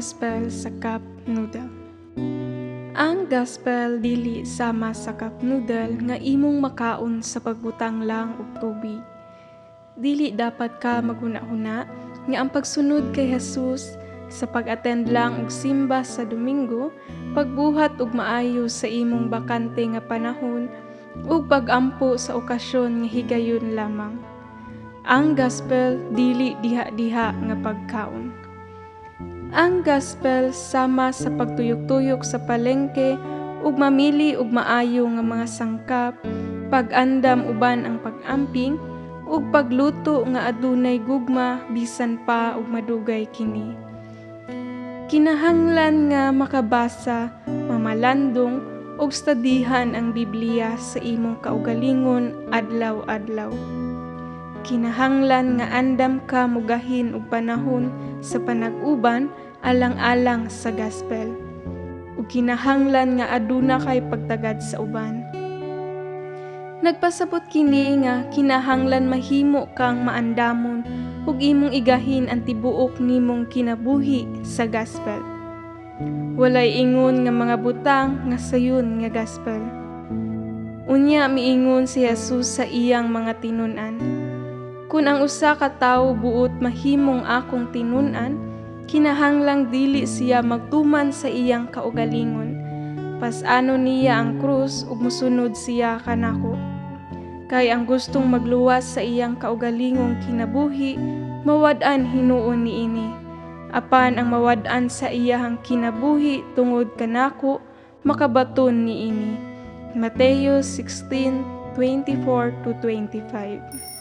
Gospel sa cup noodle. Ang gospel dili sama sa cup noodle nga imong makaon sa pagbutang lang og tubig. Dili dapat ka maghuna-huna nga ang pagsunod kay Jesus sa pag-attend lang og simba sa Domingo, pagbuhat og maayo sa imong bakante nga panahon ug pag-ampo sa okasyon nga higayon lamang. Ang gospel dili diha-diha nga pagkaon. Ang gospel sama sa pagtuyok-tuyok sa palengke ug mamili og maayo nga mga sangkap, pag-andam uban ang pag-amping ug pagluto nga adunay gugma bisan pa og madugay kini. Kinahanglan nga makabasa, mamalandong ug studihan ang Biblia sa imong kaugalingon adlaw-adlaw. Kinahanglan nga andam ka mugahin og panahon sa panag-uban alang-alang sa gospel. Ug kinahanglan nga aduna kay pagtagad sa uban. Nagpasabot kini nga kinahanglan mahimo kang maandamon ug imong igahin ang tibuok nimong kinabuhi sa gospel. Walay ingon nga mga butang nga sayon nga gospel. Unya miingon si Jesus sa iyang mga tinun-an. Kung ang usa ka tawo buot mahimong akong tinun-an, kinahanglang dili siya magtuman sa iyang kaugalingon. Pas-ano niya ang krus ug mosunod siya kanako. Kay ang gustong magluwas sa iyang kaugalingong kinabuhi, mawad-an hinuon niini. Apan ang mawad-an sa iyang kinabuhi tungod kanako, makabaton niini. Mateo 16:24-25.